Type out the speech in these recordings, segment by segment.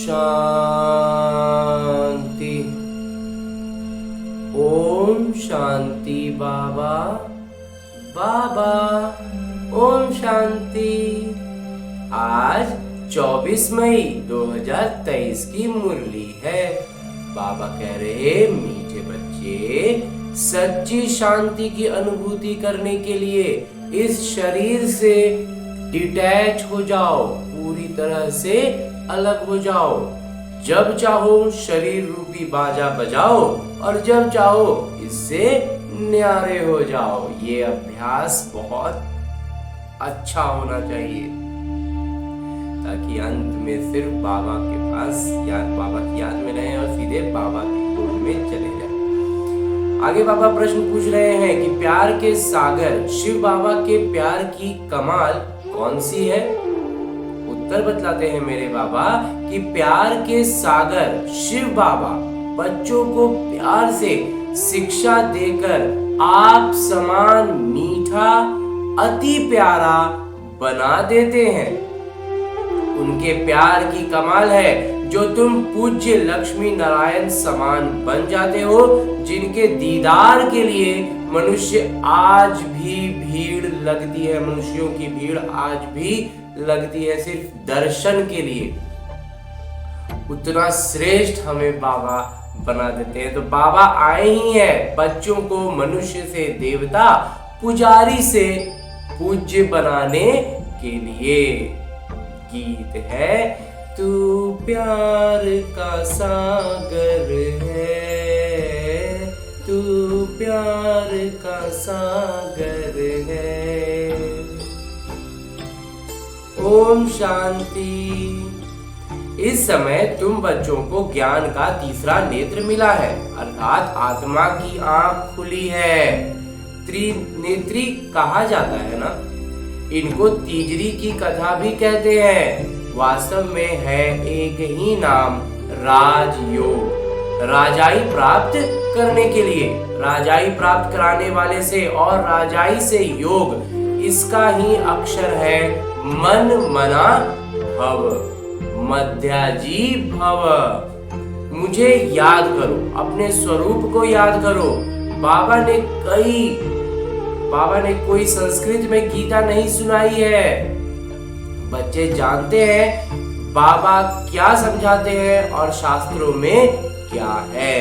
शांति। ओम शांति बाबा। बाबा ओम शांति। आज 24 मई 2023 की मुरली है। बाबा कह रहे मीठे बच्चे, सच्ची शांति की अनुभूति करने के लिए इस शरीर से डिटैच हो जाओ, पूरी तरह से अलग हो जाओ। जब चाहो शरीर रूपी बाजा बजाओ और जब चाहो इससे न्यारे हो जाओ। ये अभ्यास बहुत अच्छा होना चाहिए ताकि अंत में सिर्फ बाबा के पास बाबा की याद में रहें और सीधे बाबा की गोद में चले जाएं। आगे बाबा प्रश्न पूछ रहे हैं कि प्यार के सागर शिव बाबा के प्यार की कमाल कौन सी है। उत्तर बतलाते हैं मेरे बाबा कि प्यार के सागर शिव बाबा बच्चों को प्यार से शिक्षा देकर आप समान मीठा, अति प्यारा बना देते हैं। उनके प्यार की कमाल है जो तुम पूज्य लक्ष्मी नारायण समान बन जाते हो, जिनके दीदार के लिए मनुष्य आज भी भीड़ लगती है। मनुष्यों की भीड़ आज भी लगती है सिर्फ दर्शन के लिए। उतना श्रेष्ठ हमें बाबा बना देते हैं। तो बाबा आए ही हैं बच्चों को मनुष्य से देवता, पुजारी से पूज्य बनाने के लिए। गीत है, तू प्यार का सागर है, तू प्यार का सागर है। ओम शांति। इस समय तुम बच्चों को ज्ञान का तीसरा नेत्र मिला है, अर्थात आत्मा की आंख खुली है। त्रिनेत्री कहा जाता है ना। इनको तीजरी की कथा भी कहते हैं। वास्तव में है एक ही नाम, राजयोग। राजाई प्राप्त करने के लिए, राजाई प्राप्त कराने वाले से और राजाई से योग, इसका ही अक्षर है मन मना भव, मध्याजी भव। मुझे याद करो, अपने स्वरूप को याद करो। बाबा ने कोई संस्कृत में गीता नहीं सुनाई है। बच्चे जानते हैं बाबा क्या समझाते हैं और शास्त्रों में क्या है।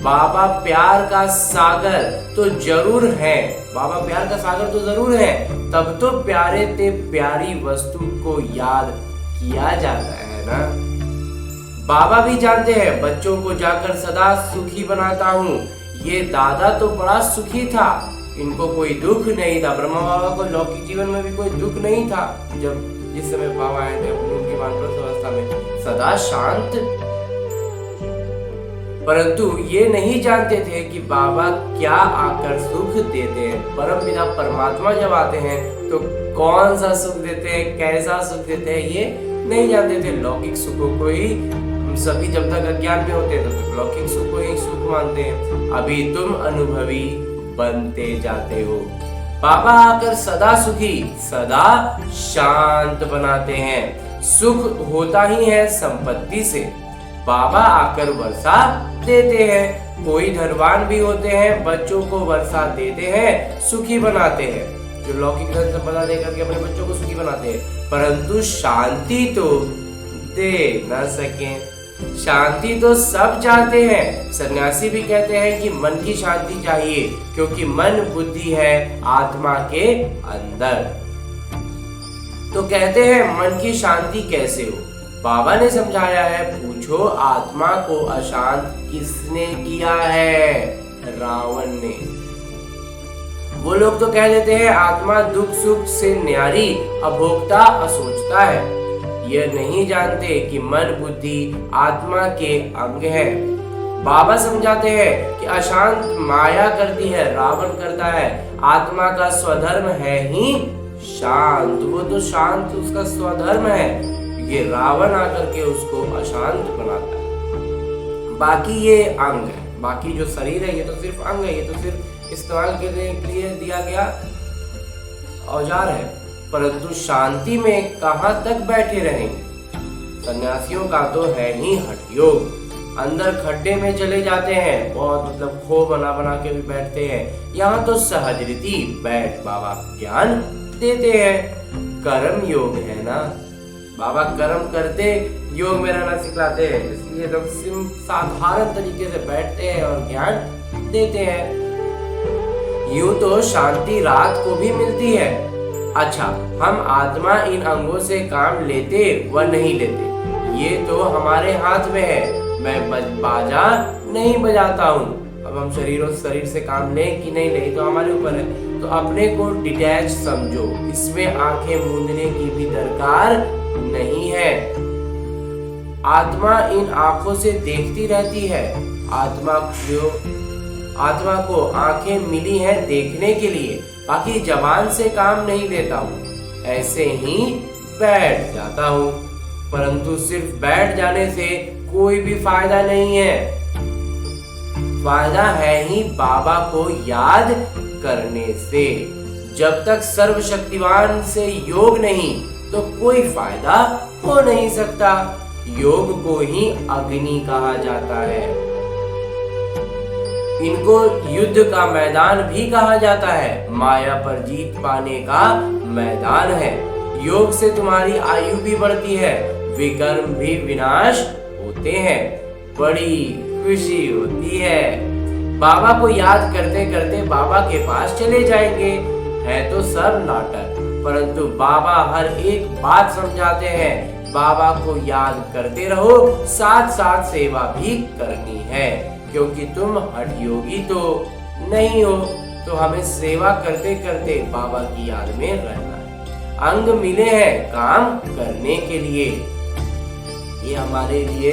बाबा प्यार का सागर तो जरूर है, बाबा प्यार का सागर तो जरूर है, तब तो प्यारे ते प्यारी वस्तु को याद किया जाता है ना। बाबा भी जानते हैं बच्चों को जाकर सदा सुखी बनाता हूँ। ये दादा तो बड़ा सुखी था, इनको कोई दुख नहीं था। ब्रह्मा बाबा को लौकिक जीवन में भी कोई दुख नहीं था। जिस समय बाबा आए थे उनकी वानप्रस्थ अवस्था में सदा शांत, परंतु ये नहीं जानते थे कि बाबा क्या आकर सुख देते हैं। परमपिता परमात्मा जब आते हैं तो कौन सा सुख देते हैं, कैसा सुख देते हैं, ये नहीं जानते थे। लौकिक सुखों को ही सभी जब तक अज्ञान में होते हैं तब तक लौकिक सुख को ही सुख मानते हैं। अभी तुम अनुभवी बनते जाते हो। बाबा आकर सदा सुखी, सदा शांत बनाते हैं। सुख होता ही है संपत्ति से। बाबा आकर वर्षा देते हैं। कोई धनवान भी होते हैं, बच्चों को वर्षा देते हैं, सुखी बनाते हैं। जो लौकिक धन संपदा दे करके अपने बच्चों को सुखी बनाते हैं, परंतु शांति तो दे न सके। शांति तो सब चाहते हैं। सन्यासी भी कहते हैं कि मन की शांति चाहिए, क्योंकि मन बुद्धि है आत्मा के अंदर। तो कहते हैं मन की शांति कैसे हो। बाबा ने समझाया है, पूछो आत्मा को अशांत किसने किया है? रावण ने। वो लोग तो कह देते हैं आत्मा दुख सुख से न्यारी, अभोक्ता, असोचता है। यह नहीं जानते कि मन बुद्धि आत्मा के अंग है। बाबा समझाते हैं कि अशांत माया करती है, रावण करता है, आत्मा का स्वधर्म है ही शांत, वो तो शांत उसका स्वधर्म है, ये रावण आकर के उसको अशांत बनाता है। बाकी ये अंग है, बाकी जो शरीर है ये तो सिर्फ अंग है, ये तो सिर्फ इस्तेमाल के लिए दिया गया औजार है, परंतु शांति में कहाँ तक बैठे रहेंगे। सन्यासियों का तो है ही हठ योग, अंदर खड्डे में चले जाते हैं, बहुत मतलब खो बना बना के भी बैठते हैं। यहाँ तो सहज रीति बैठ बाबा ज्ञान देते हैं। कर्म योग है ना, बाबा कर्म करते योग में रहना सिखलाते हैं, इसलिए लोग साधारण तरीके से बैठते हैं और ज्ञान देते हैं। यूं तो शांति रात को भी मिलती है। अच्छा, हम आत्मा इन अंगों से काम लेते व नहीं लेते ये तो हमारे हाथ में है। मैं बाजा नहीं बजाता हूँ, अब हम शरीर से काम लें कि नहीं लें तो हमारे ऊपर है। तो अपने को डिटैच समझो, इसमें आंखें मूंदने की भी दरकार नहीं है। आत्मा इन आंखों से देखती रहती है। आत्मा को आंखें मिली हैं देखने के लिए, बाकी जबान से काम नहीं लेता हूँ, ऐसे ही बैठ जाता हूँ। परंतु सिर्फ बैठ जाने से कोई भी फायदा नहीं है, फायदा है ही बाबा को याद करने से। जब तक सर्वशक्तिवान से योग नहीं तो कोई फायदा हो नहीं सकता। योग को ही अग्नि कहा जाता है, इनको युद्ध का मैदान भी कहा जाता है, माया पर जीत पाने का मैदान है। योग से तुम्हारी आयु भी बढ़ती है, विकर्म भी विनाश होते हैं, बड़ी खुशी होती है। बाबा को याद करते करते बाबा के पास चले जाएंगे। है तो सब नाटक, परंतु बाबा हर एक बात समझाते हैं। बाबा को याद करते रहो, साथ साथ सेवा भी करनी है, क्योंकि तुम हठ योगी तो नहीं हो, तो हमें सेवा करते करते बाबा की याद में रहना है। अंग मिले हैं काम करने के लिए, ये हमारे लिए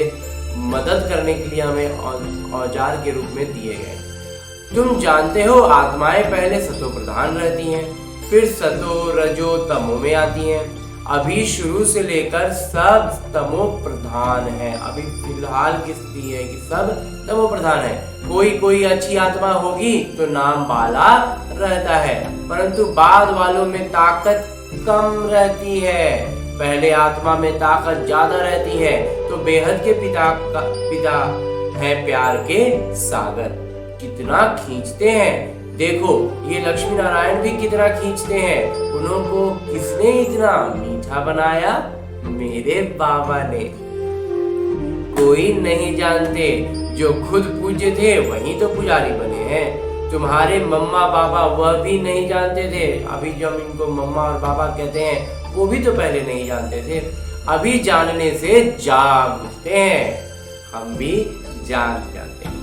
मदद करने के लिए हमें औजार के रूप में दिए गए। तुम जानते हो आत्माएं पहले सतो प्रधान रहती हैं, फिर सतो रजो तमो में आती हैं। अभी शुरू से लेकर सब तमो प्रधान है। अभी फिलहाल की स्थिति है कि सब तमो प्रधान है। कोई अच्छी आत्मा होगी तो नाम वाला रहता है, परंतु बाद वालों में ताकत कम रहती है। पहले आत्मा में ताकत ज्यादा रहती है, तो बेहद के पिता है प्यार के सागर, कितना खींचते हैं। देखो ये लक्ष्मी नारायण भी कितना खींचते हैं। उनको किसने इतना मीठा बनाया? मेरे बाबा ने। कोई नहीं जानते, जो खुद पूज्य थे वही तो पुजारी बने हैं। तुम्हारे मम्मा बाबा वह भी नहीं जानते थे। अभी जो हम इनको मम्मा और बाबा कहते हैं वो भी तो पहले नहीं जानते थे। अभी जानने से जागते हैं, हम भी जान जाते हैं।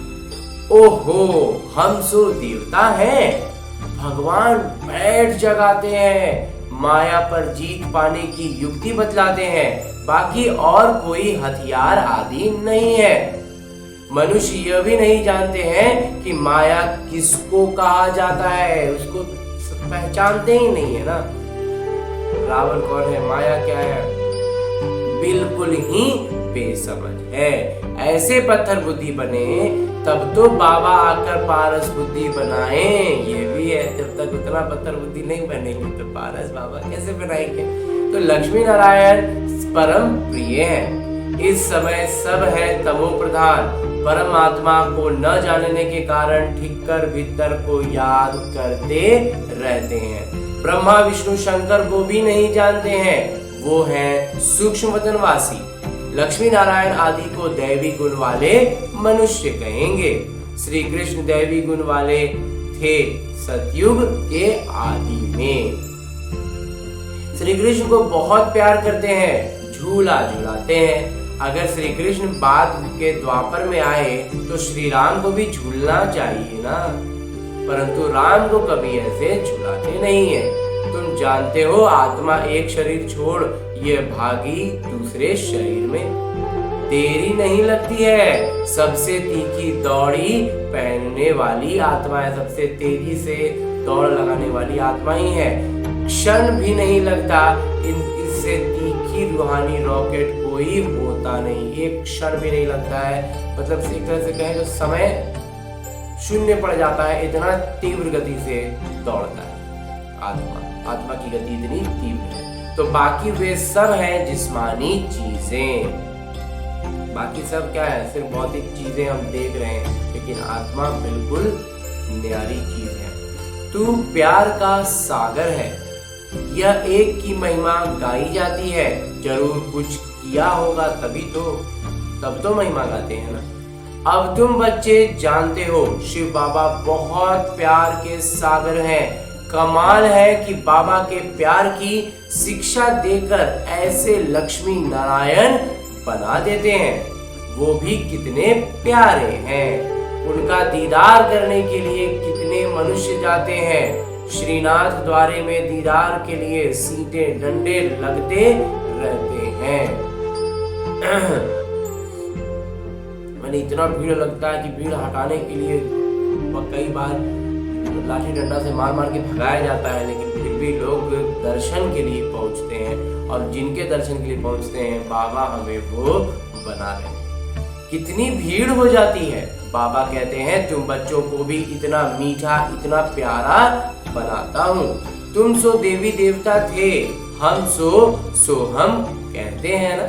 ओहो, हम सो देवता हैं। भगवान बैठ जगाते हैं, माया पर जीत पाने की युक्ति बतलाते हैं, बाकी और कोई हथियार आदि नहीं है। मनुष्य यह भी नहीं जानते हैं कि माया किसको कहा जाता है, उसको पहचानते ही नहीं है ना। रावण कौन है, माया क्या है, बिल्कुल ही बेसमझ है। ऐसे पत्थर बुद्धि बने तब तो बाबा आकर पारस बुद्धि बनाए। ये भी है, जब तक उतना पत्थर बुद्धि नहीं बनेगी तो पारस बाबा कैसे बनाएंगे। तो लक्ष्मी नारायण परम प्रिय है। इस समय सब है तमो प्रधान। परमात्मा को न जानने के कारण ठिक्कर भीतर को याद करते रहते हैं। ब्रह्मा विष्णु शंकर को भी नहीं जानते हैं, वो है सूक्ष्म वतनवासी। लक्ष्मी नारायण आदि को दैवी गुण वाले मनुष्य कहेंगे। श्री कृष्ण दैवी गुण वाले थे सतयुग के आदि में। श्री कृष्ण को बहुत प्यार करते हैं, झूला झुलाते हैं। अगर श्री कृष्ण बाद के द्वापर में आए तो श्री राम को भी झूलना चाहिए ना, परंतु राम को कभी ऐसे झुलाते नहीं है। तुम जानते हो आत्मा एक शरीर छोड़ ये भागी दूसरे शरीर में। देरी नहीं लगती है। सबसे तीखी दौड़ी पहनने वाली आत्मा है, सबसे तेजी से दौड़ लगाने वाली आत्मा ही है। क्षण भी नहीं लगता, इससे तीखी रूहानी रॉकेट कोई होता नहीं। एक क्षण भी नहीं लगता है, मतलब एक तरह से कहें तो समय शून्य पड़ जाता है, इतना तीव्र गति से दौड़ता है आत्मा की गति इतनी तीव्र है। तो बाकी वे सब हैं जिस्मानी चीजें। बाकी सब क्या है, सिर्फ भौतिक चीजें हम देख रहे हैं, लेकिन आत्मा बिल्कुल न्यारी चीज है। तू प्यार का सागर है, यह एक की महिमा गाई जाती है। जरूर कुछ किया होगा तब तो महिमा गाते हैं ना। अब तुम बच्चे जानते हो शिव बाबा बहुत प्यार के सागर हैं। कमाल है कि बाबा के प्यार की शिक्षा देकर ऐसे लक्ष्मी नारायण बना देते हैं। वो भी कितने प्यारे हैं। उनका दीदार करने के लिए कितने मनुष्य जाते हैं। श्रीनाथ द्वारे में दीदार के लिए सीटें डंडे लगते रहते हैं। मैंने इतना भीड़ लगता है कि भीड़ हटाने के लिए कई बार लाठी डंडा से मार मार के भगाया जाता है, लेकिन फिर भी लोग दर्शन के लिए पहुंचते हैं। और जिनके दर्शन के लिए पहुंचते हैं, बाबा हमें वो बना रहे हैं। कितनी भीड़ हो जाती है। बाबा कहते हैं तुम बच्चों को भी इतना मीठा इतना प्यारा बनाता हूँ। तुम सो देवी देवता थे, हम सो हम कहते हैं ना।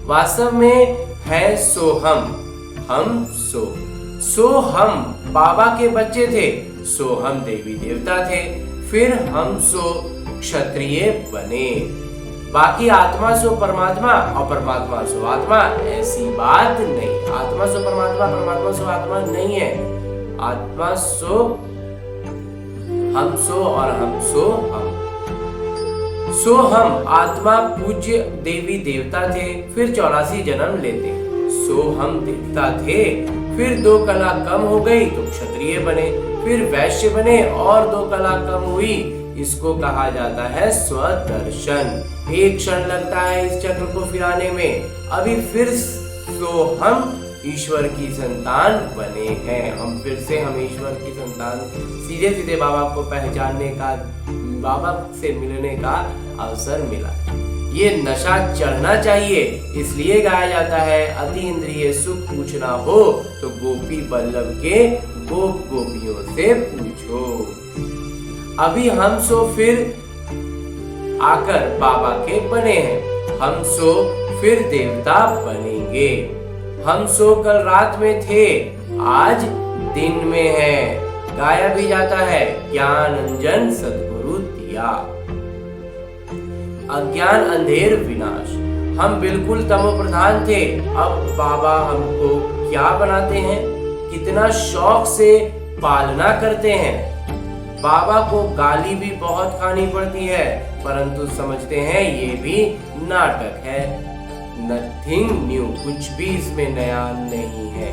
वास्तव में है सो हम सो हम बाबा के बच्चे थे, सो हम देवी देवता थे, फिर हम सो क्षत्रिय बने। बाकी आत्मा सो परमात्मा और परमात्मा सो आत्मा, ऐसी बात नहीं। आत्मा सो परमात्मा, परमात्मा सो आत्मा नहीं है। आत्मा सो हम सो और हम सो हम। सो हम आत्मा पूज्य देवी देवता थे, फिर 84 जन्म लेते। सो हम देवता थे, फिर 2 कला कम हो गई तो क्षत्रिय बने, फिर वैश्य बने और 2 कला कम हुई। इसको कहा जाता है स्वदर्शन। एक क्षण लगता है इस चक्र को फिराने में। अभी फिर सो हम ईश्वर की संतान बने हैं। हम फिर से हम ईश्वर की संतान, सीधे सीधे बाबा को पहचानने का, बाबा से मिलने का अवसर मिला। ये नशा चढ़ना चाहिए, इसलिए गाया जाता है अति इंद्रिय सुख पूछना हो तो गोपी बल्लभ के गोप गोपियों से पूछो। अभी हम सो फिर आकर बाबा के बने हैं। हम सो फिर देवता बनेंगे। हम सो कल रात में थे, आज दिन में है। गाया भी जाता है ज्ञान अंजन सद्गुरु दिया। अज्ञान अंधेर विनाश। हम बिल्कुल तमो प्रधान थे, अब बाबा हमको क्या बनाते हैं। कितना शौक से पालना करते हैं। बाबा को गाली भी बहुत खानी पड़ती है, परंतु समझते हैं ये भी नाटक है। नथिंग न्यू, कुछ भी इसमें नया नहीं है।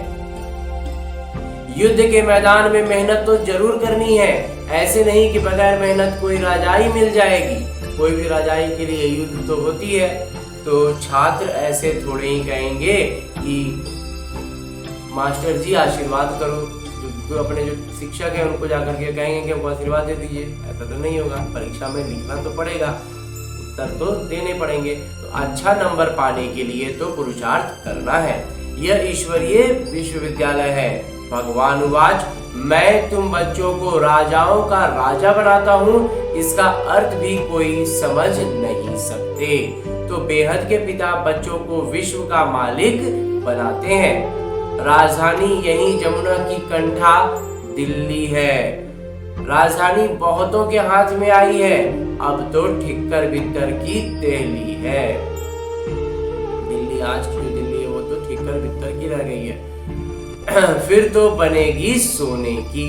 युद्ध के मैदान में मेहनत तो जरूर करनी है। ऐसे नहीं कि बगैर मेहनत कोई राजाई मिल जाएगी। कोई भी राजाई के लिए युद्ध तो होती है। तो छात्र ऐसे थोड़े ही कहेंगे कि मास्टर जी आशीर्वाद करो, तो अपने जो शिक्षक है उनको जाकर के कहेंगे कि हमको आशीर्वाद दे दीजिए। ऐसा तो नहीं होगा। परीक्षा में लिखना तो पड़ेगा, उत्तर तो देने पड़ेंगे। तो अच्छा नंबर पाने के लिए तो पुरुषार्थ करना है। यह ईश्वरीय विश्वविद्यालय है। भगवान उवाच, मैं तुम बच्चों को राजाओं का राजा बनाता हूँ, इसका अर्थ भी कोई समझ नहीं सकते। तो बेहद के पिता बच्चों को विश्व का मालिक बनाते हैं। राजधानी यही जमुना की कंठा दिल्ली है। राजधानी बहुतों के हाथ में आई है, अब तो ठिक्कर बिक्कर की दिल्ली है। दिल्ली आज की जो दिल्ली है वो तो ठिक्कर बिक्कर की रह गई है। फिर तो बनेगी सोने की।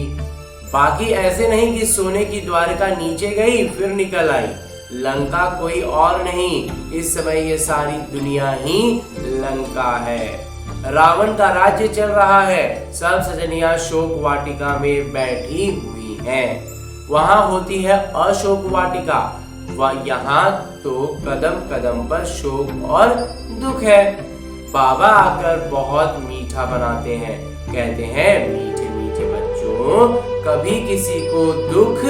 बाकी ऐसे नहीं कि सोने की द्वारका नीचे गई फिर निकल आई। लंका कोई और नहीं, इस समय ये सारी दुनिया ही लंका है। रावण का राज्य चल रहा है। सब सजनियां शोक वाटिका में बैठी हुई हैं। वहां होती है अशोक वाटिका। वह यहाँ तो कदम कदम पर शोक और दुख है। बाबा आकर बहुत मीठा बनाते हैं। कहते हैं, मीठे मीठे बच्चों, कभी किसी को दुख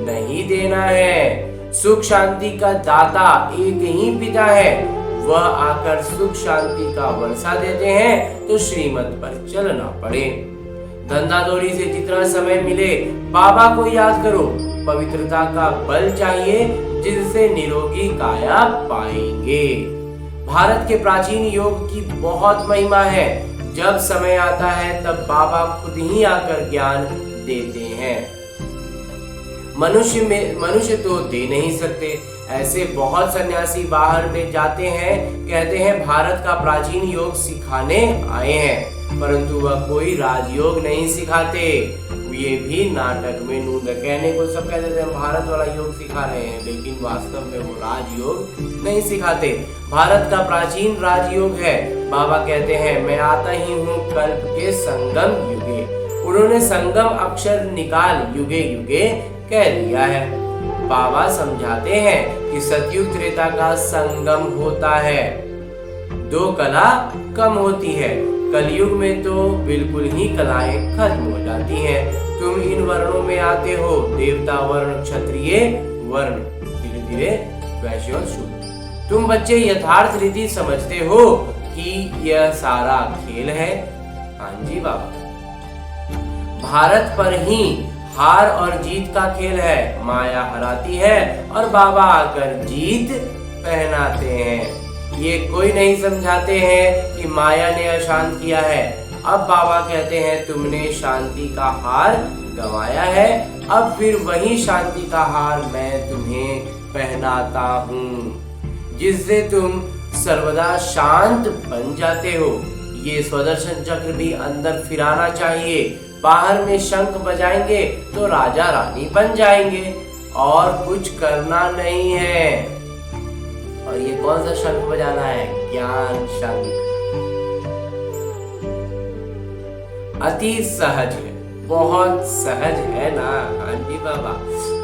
नहीं देना है। सुख शांति का दाता एक ही पिता है। वह आकर सुख शांति का वर्षा देते हैं तो श्रीमत पर चलना पड़े। धंधा दौड़ी से जितना समय मिले बाबा को याद करो। पवित्रता का बल चाहिए जिससे निरोगी काया पाएंगे। भारत के प्राचीन योग की बहुत महिमा है। जब समय आता है तब बाबा खुद ही आकर ज्ञान देते हैं। मनुष्य तो दे नहीं सकते। ऐसे बहुत सन्यासी बाहर में जाते हैं, कहते हैं भारत का प्राचीन योग सिखाने आए हैं, परंतु वह कोई राजयोग नहीं सिखाते। ये भी नाटक में नूंद कहने को सब कहते थे हम भारत वाला योग सिखा रहे हैं, लेकिन वास्तव में वो राजयोग नहीं सिखाते। भारत का प्राचीन राजयोग है। बाबा कहते हैं, मैं आता ही हूँ कल्प के संगम युगे। उन्होंने संगम अक्षर निकाल युगे युगे कह दिया है। बाबा समझाते हैं कि सतयुग त्रेता का संगम होता है। दो कला कम होती है। कलयुग में तो बिल्कुल ही कलाएं खत्म हो जाती हैं। तुम इन वर्णों में आते हो, देवता वर्ण, क्षत्रिय वर्ण, धीरे धीरे वैश्य और शूद्र। तुम बच्चे यथार्थ रीति समझते हो कि यह सारा खेल है। हाँ जी बाबा, भारत पर ही हार और जीत का खेल है। माया हराती है और बाबा आकर जीत पहनाते हैं। ये कोई नहीं समझाते हैं कि माया ने अशांत किया है। अब बाबा कहते हैं, तुमने शांति का हार गंवाया है, अब फिर वही शांति का हार मैं तुम्हें पहनाता हूँ, जिससे तुम सर्वदा शांत बन जाते हो। ये स्वदर्शन चक्र भी अंदर फिराना चाहिए। बाहर में शंख बजाएंगे तो राजा रानी बन जाएंगे और कुछ करना नहीं है। और ये कौन सा शंख बजाना है? ज्ञान शंख। अति सहज है, बहुत सहज है ना। हाँ जी बाबा,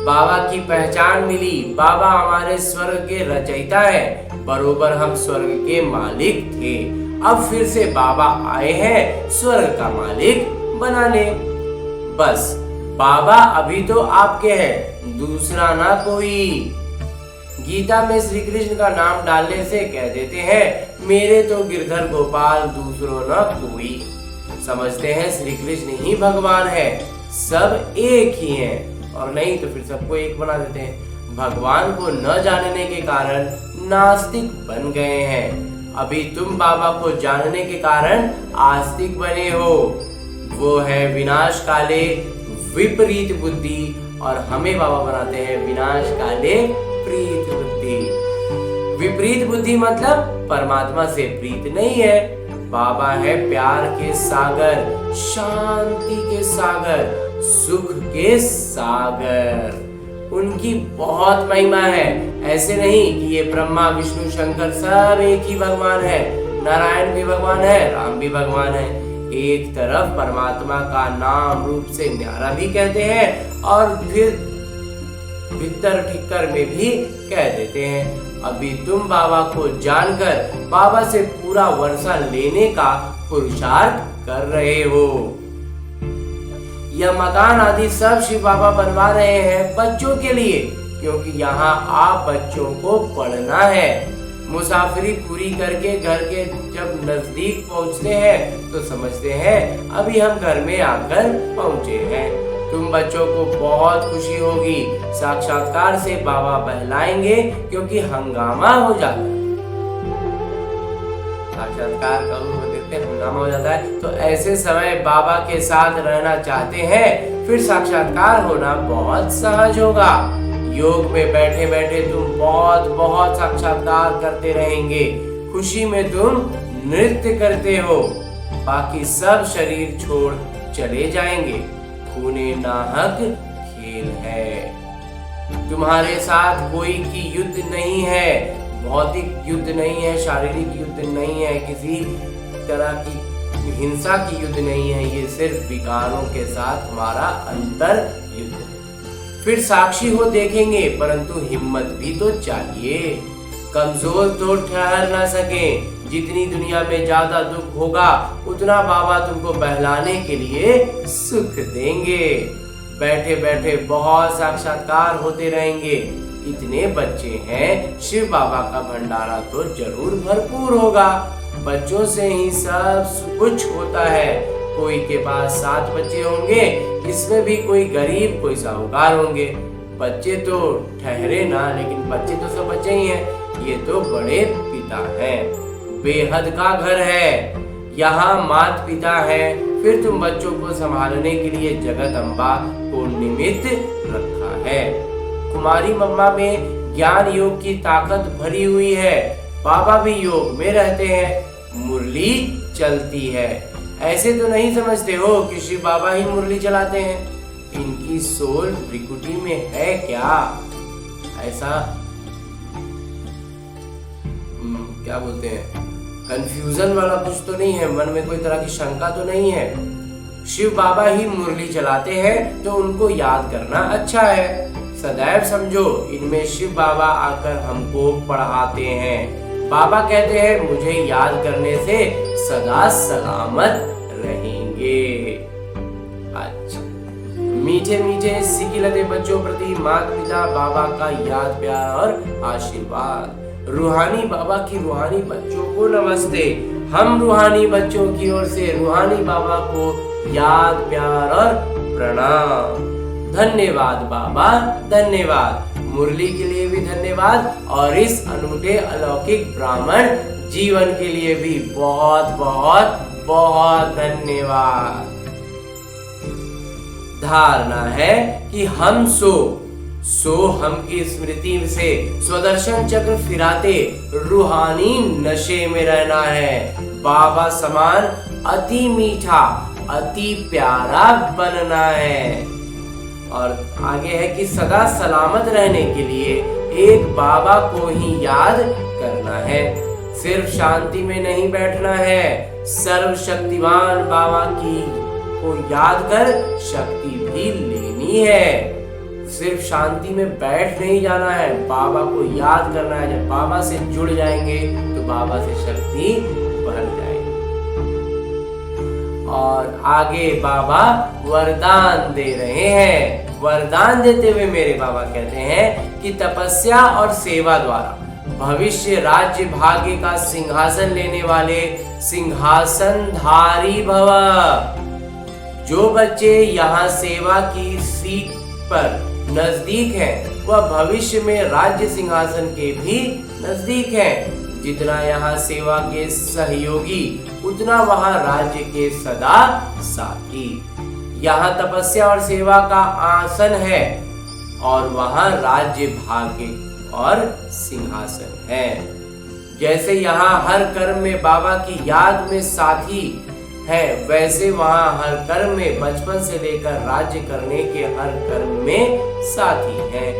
बाबा की पहचान मिली। बाबा हमारे स्वर्ग के रचयिता है, बरोबर हम स्वर्ग के मालिक थे। अब फिर से बाबा आए हैं स्वर्ग का मालिक बनाने। बस बाबा अभी तो आपके हैं, दूसरा ना कोई। गीता में श्री कृष्ण का नाम डालने से कह देते हैं, मेरे तो गिरधर गोपाल, दूसरों ना कोई। समझते हैं श्री कृष्ण ही भगवान है, सब एक ही हैं, और नहीं तो फिर सबको एक बना देते हैं। भगवान को न जानने के कारण नास्तिक बन गए हैं। अभी तुम बाबा को जानने के कारण आस्तिक बने हो। वो है विनाश काले विपरीत बुद्धि, और हमें बाबा बनाते हैं विनाश काले प्रीत बुद्धि। विपरीत बुद्धि मतलब परमात्मा से प्रीत नहीं है। बाबा है प्यार के सागर, शांति के सागर, सुख के सागर। उनकी बहुत महिमा है। ऐसे नहीं कि ये ब्रह्मा विष्णु शंकर सब एक ही भगवान है। नारायण भी भगवान है, राम भी भगवान है। एक तरफ परमात्मा का नाम रूप से न्यारा भी कहते हैं और फिर भीतर ठिक्कर में भी कह देते हैं। अभी तुम बाबा को जानकर बाबा से पूरा वर्षा लेने का पुरुषार्थ कर रहे हो। यह मकान आदि सब शिव बाबा बनवा रहे हैं बच्चों के लिए, क्योंकि यहाँ आप बच्चों को पढ़ना है। मुसाफिरी पूरी करके घर के जब नजदीक पहुँचते हैं तो समझते हैं अभी हम घर में आकर पहुँचे हैं। तुम बच्चों को बहुत खुशी होगी। साक्षात्कार से बाबा बहलाएंगे क्योंकि हंगामा हो जाता है। साक्षात्कार करो देखते हंगामा हो जाता है, तो ऐसे समय बाबा के साथ रहना चाहते हैं, फिर साक्षात्कार होना बहुत सहज होगा। योग में बैठे बैठे तुम बहुत बहुत साक्षात्कार करते रहेंगे। खुशी में तुम नृत्य करते हो, बाकी सब शरीर छोड़ चले जाएंगे। खूने नाहक खेल है। तुम्हारे साथ कोई की युद्ध नहीं है, भौतिक युद्ध नहीं है, शारीरिक युद्ध नहीं है, किसी तरह की हिंसा की युद्ध नहीं है। ये सिर्फ विकारों के साथ हमारा अंतर युद्ध है। फिर साक्षी हो देखेंगे, परंतु हिम्मत भी तो चाहिए। कमजोर तो ठहर ना सके, जितनी दुनिया में ज्यादा दुख होगा उतना बाबा तुमको बहलाने के लिए सुख देंगे। बैठे बैठे बहुत साक्षात्कार होते रहेंगे। इतने बच्चे हैं, शिव बाबा का भंडारा तो जरूर भरपूर होगा। बच्चों से ही सब कुछ होता है। कोई के पास 7 बच्चे होंगे, इसमें भी कोई गरीब कोई साहूकार होंगे। बच्चे तो ठहरे ना, लेकिन बच्चे तो सब बच्चे ही हैं। ये तो बड़े पिता हैं। बेहद का घर है, यहाँ माता पिता है। फिर तुम बच्चों को संभालने के लिए जगत अम्बा को निमित्त रखा है। कुमारी मम्मा में ज्ञान योग की ताकत भरी हुई है। बाबा भी योग में रहते हैं। मुरली चलती है। ऐसे तो नहीं समझते हो कि शिव बाबा ही मुरली चलाते हैं। इनकी सोल त्रिकुटी में है क्या? ऐसा क्या बोलते हैं, कंफ्यूजन वाला कुछ तो नहीं है? मन में कोई तरह की शंका तो नहीं है? शिव बाबा ही मुरली चलाते हैं तो उनको याद करना अच्छा है। सदैव समझो इनमें शिव बाबा आकर हमको पढ़ाते हैं। बाबा कहते हैं मुझे याद करने से सदा सलामत रहेंगे। अच्छा, मीठे मीठे सिकिलते बच्चों प्रति माता पिता बाबा का याद प्यार और आशीर्वाद। रूहानी बाबा की रूहानी बच्चों को नमस्ते। हम रूहानी बच्चों की ओर से रूहानी बाबा को याद प्यार और प्रणाम। धन्यवाद बाबा, धन्यवाद। मुरली के लिए भी धन्यवाद और इस अनूठे अलौकिक ब्राह्मण जीवन के लिए भी बहुत बहुत बहुत धन्यवाद। धारणा है कि हम सो हम की स्मृति से स्वदर्शन चक्र फिराते रूहानी नशे में रहना है। बाबा समान अति मीठा अति प्यारा बनना है। और आगे है कि सदा सलामत रहने के लिए एक बाबा को ही याद करना है। सिर्फ शांति में नहीं बैठना है, सर्वशक्तिमान बाबा की को याद कर शक्ति भी लेनी है। सिर्फ शांति में बैठ नहीं जाना है, बाबा को याद करना है। जब बाबा से जुड़ जाएंगे तो बाबा से शक्ति बढ़ जाएगी। और आगे बाबा वरदान दे रहे हैं। वरदान देते हुए मेरे बाबा कहते हैं कि तपस्या और सेवा द्वारा भविष्य राज्य भाग्य का सिंहासन लेने वाले सिंहासनधारी भव। जो बच्चे यहाँ सेवा की सीट पर नजदीक हैं, वह भविष्य में राज्य सिंहासन के भी नजदीक हैं। जितना यहाँ सेवा के सहयोगी उतना वहाँ राज्य के सदा साथी। यहाँ तपस्या और सेवा का आसन है और वहाँ राज्य भाग्य और सिंहासन है। जैसे यहाँ हर कर्म में बाबा की याद में साथी है, वैसे वहाँ हर कर्म में बचपन से लेकर राज्य करने के हर कर्म में साथी है।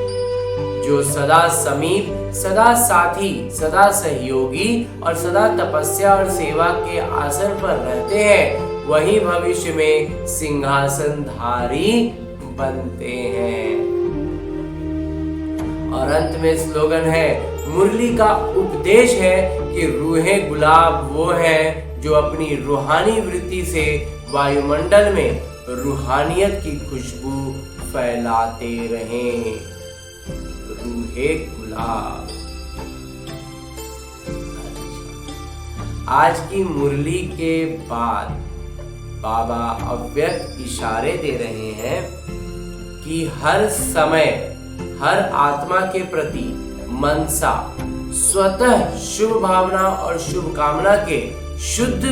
जो सदा समीप, सदा साथी, सदा सहयोगी और सदा तपस्या और सेवा के आसन पर रहते हैं, वही भविष्य में सिंहासनधारी बनते हैं। और अंत में स्लोगन है, मुरली का उपदेश है कि रूहे गुलाब वो है जो अपनी रूहानी वृत्ति से वायुमंडल में रूहानियत की खुशबू फैलाते रहें। रूहे गुलाब। आज की मुरली के बाद बाबा अव्यक्त इशारे दे रहे हैं कि हर समय हर आत्मा के प्रति मनसा स्वतः शुभ भावना और शुभकामना के शुद्ध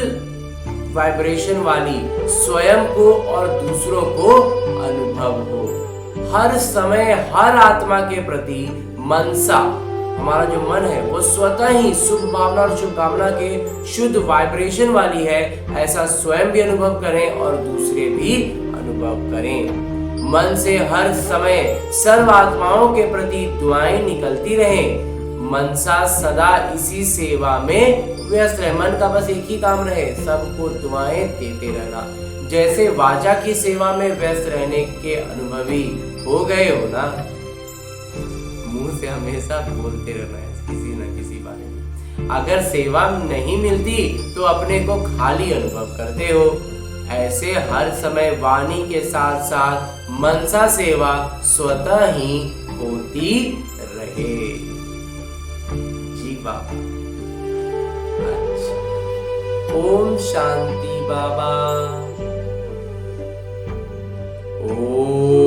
वाइब्रेशन वाली स्वयं को और दूसरों को अनुभव हो। हर समय हर आत्मा के प्रति मनसा, हमारा जो मन है वो स्वतः ही शुभ भावना और शुभकामना के शुद्ध वाइब्रेशन वाली है। ऐसा स्वयं भी अनुभव करें और दूसरे भी अनुभव करें। मन से हर समय सर्व आत्माओं के प्रति दुआएं निकलती रहें। मनसा सदा इसी सेवा में व्यस्त रहे। मन का बस एक ही काम रहे, सबको दुआएं देते रहना। जैसे वाचा की सेवा में व्यस्त रहने के अनुभवी हो गए हो ना, मुंह से हमेशा बोलते रहना है किसी न किसी बारे में। अगर सेवा नहीं मिलती तो अपने को खाली अनुभव करते हो। ऐसे हर समय वाणी के साथ साथ मनसा सेवा स्वतः ही होती रहे। जी बाबा। अच्छा। ओम शांति बाबा। ओम